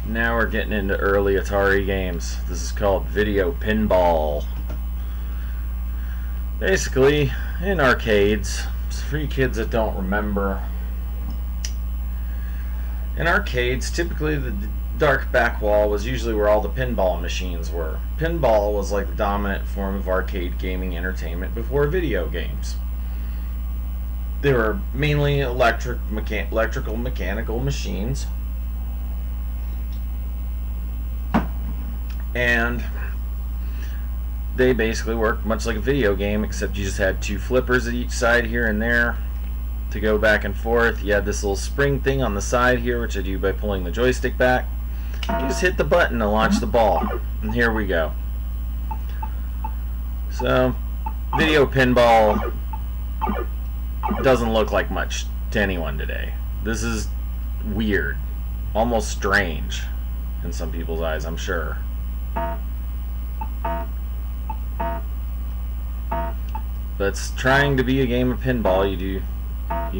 Now we're getting into early Atari games. This is called Video Pinball. Basically, in arcades, for you kids that don't remember, in arcades, typically the dark back wall was usually where all the pinball machines were. Pinball was like the dominant form of arcade gaming entertainment before video games. They were mainly electrical mechanical machines. And they basically worked much like a video game, except you just had two flippers at each side here and there to go back and forth. You had this little spring thing on the side here, which I do by pulling the joystick back. You just hit the button to launch the ball. And here we go. So, video pinball doesn't look like much to anyone today. This is weird. Almost strange in some people's eyes, I'm sure. But it's trying to be a game of pinball. You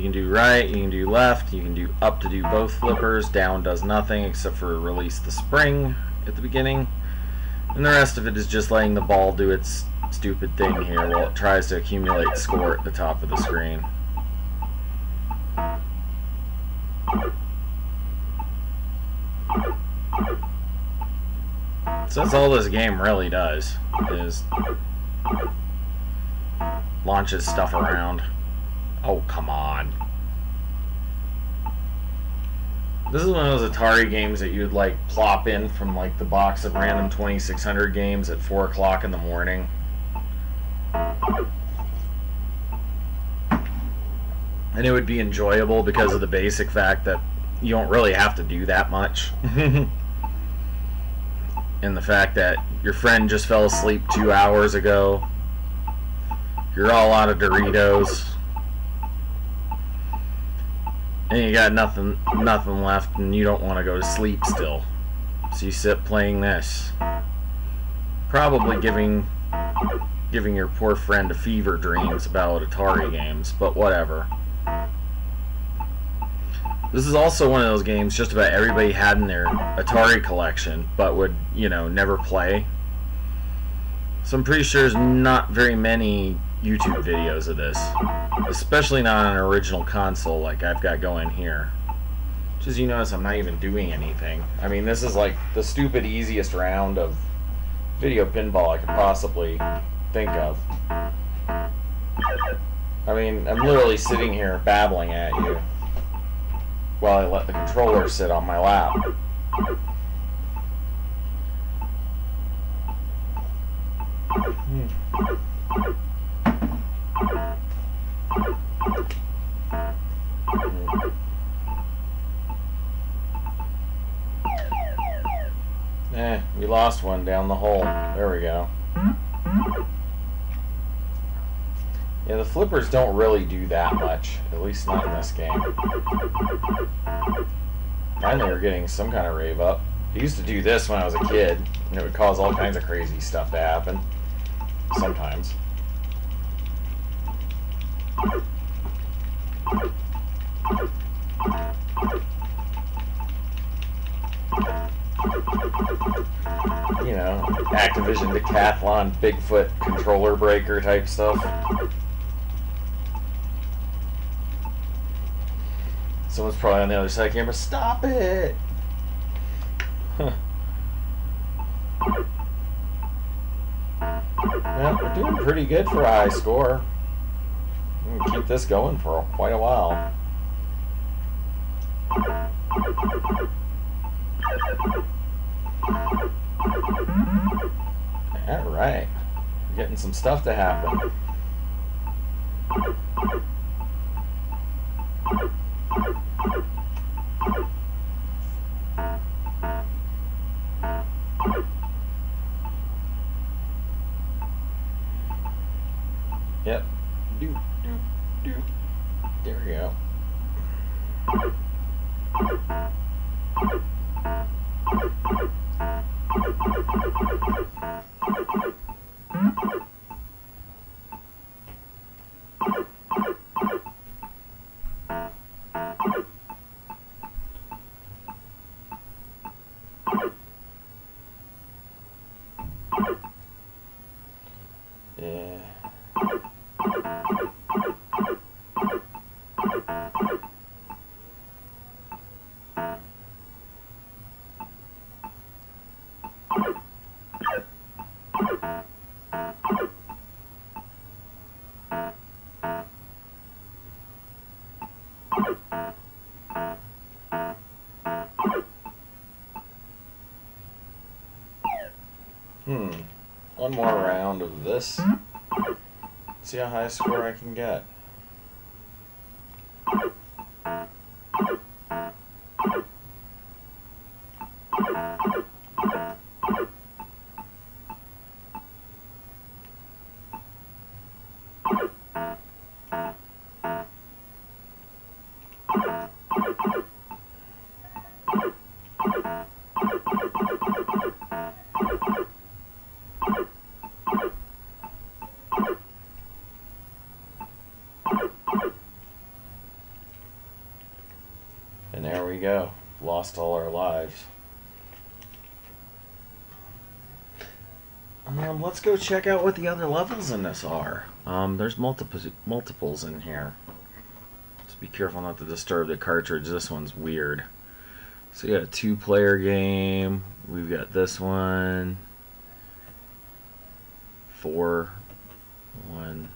can do right, you can do left, you can do up to do both flippers, down does nothing except for release the spring at the beginning, and the rest of it is just letting the ball do its stupid thing here while it tries to accumulate score at the top of the screen. So that's all this game really does, is launches stuff around. Oh, come on. This is one of those Atari games that you'd like plop in from like the box of random 2600 games at 4 o'clock in the morning. And it would be enjoyable because of the basic fact that you don't really have to do that much. And the fact that your friend just fell asleep 2 hours ago. You're all out of Doritos. And you got nothing left, and you don't want to go to sleep still. So you sit playing this. Probably giving your poor friend a fever dreams about Atari games, but whatever. This is also one of those games just about everybody had in their Atari collection, but would, never play. So I'm pretty sure there's not very many YouTube videos of this, especially not on an original console like I've got going here. Which, as you notice, I'm not even doing anything. I mean, this is like the stupid easiest round of video pinball I could possibly think of. I mean, I'm literally sitting here babbling at you while I let the controller sit on my lap. We lost one down the hole. There we go. Yeah, the flippers don't really do that much, at least not in this game. Finally we're getting some kind of rave up. I used to do this when I was a kid, and it would cause all kinds of crazy stuff to happen. Sometimes. Activision Decathlon Bigfoot controller breaker type stuff. Someone's probably on the other side of the camera. Stop it! Huh. Well, we're doing pretty good for a high score. We can keep this going for quite a while. Alright. We're getting some stuff to happen. Yep. There we go. One more round of this. See how high a score I can get. And there we go. Lost all our lives. Let's go check out what the other levels in this are. There's multiples in here. Just be careful not to disturb the cartridge. This one's weird. So you got a 2-player game. We've got this one. 4. 1.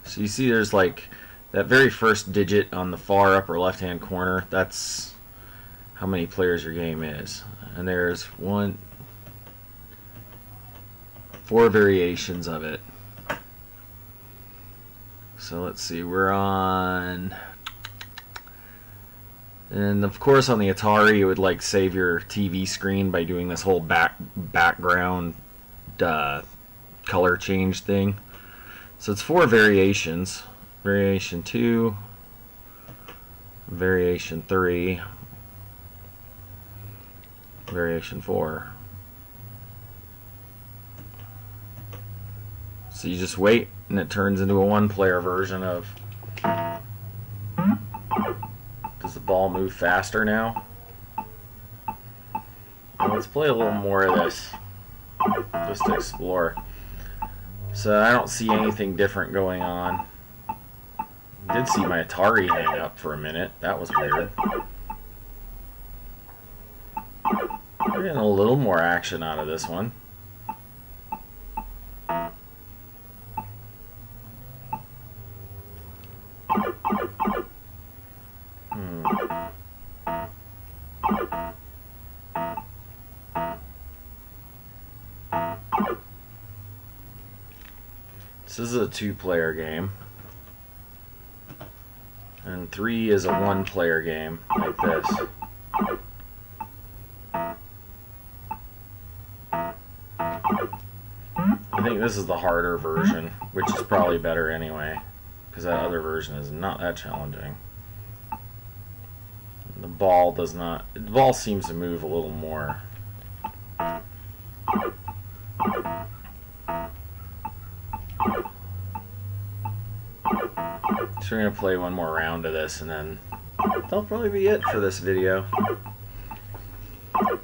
So you see there's like that very first digit on the far upper left hand corner. That's how many players your game is. And there's 4 variations of it. So let's see, we're on, and of course on the Atari it would like save your TV screen by doing this whole background color change thing. So it's 4 variations. Variation 2, variation 3, variation 4. So you just wait, and it turns into a 1-player version of... Does the ball move faster now? Now let's play a little more of this, just to explore. So I don't see anything different going on. I did see my Atari hang up for a minute. That was weird. We're getting a little more action out of this one. This is a 2-player game. And 3 is a 1-player game, like this. I think this is the harder version, which is probably better anyway, because that other version is not that challenging. The ball seems to move a little more. So we're going to play one more round of this, and then that'll probably be it for this video.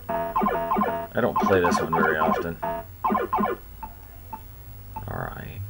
I don't play this one very often. Alright.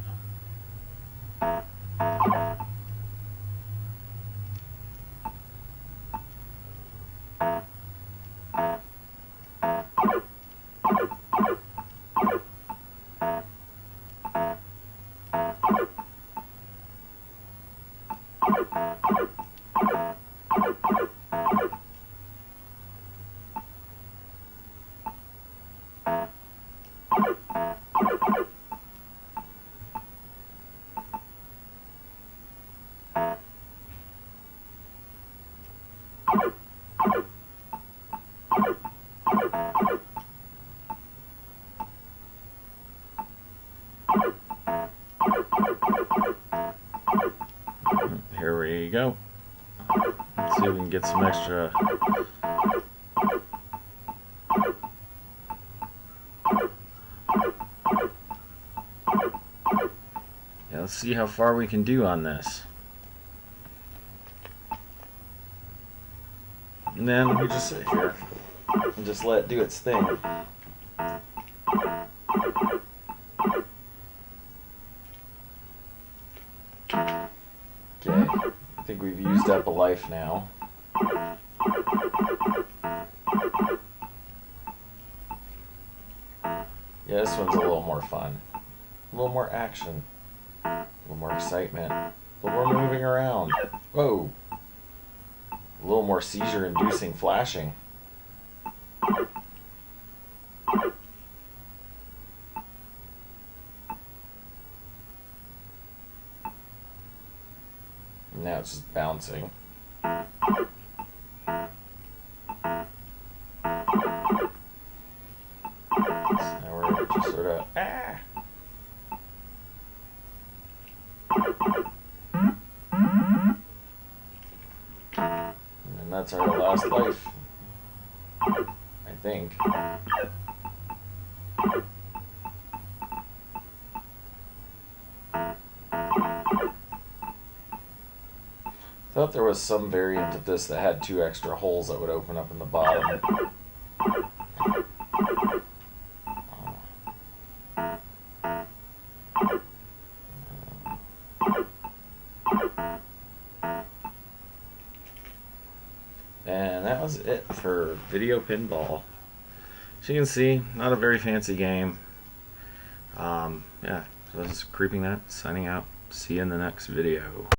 Here we go. Let's see if we can get some extra. Yeah, let's see how far we can do on this. And then we just sit here and just let it do its thing. Okay, I think we've used up a life now. Yeah, this one's a little more fun. A little more action. A little more excitement. A little more moving around. Whoa! A little more seizure-inducing flashing. it's just bouncing. So now we're just sort of and that's our last life, I think. Thought there was some variant of this that had 2 extra holes that would open up in the bottom. And that was it for Video Pinball. So you can see, not a very fancy game. Yeah, so this is Creeping That, signing out. See you in the next video.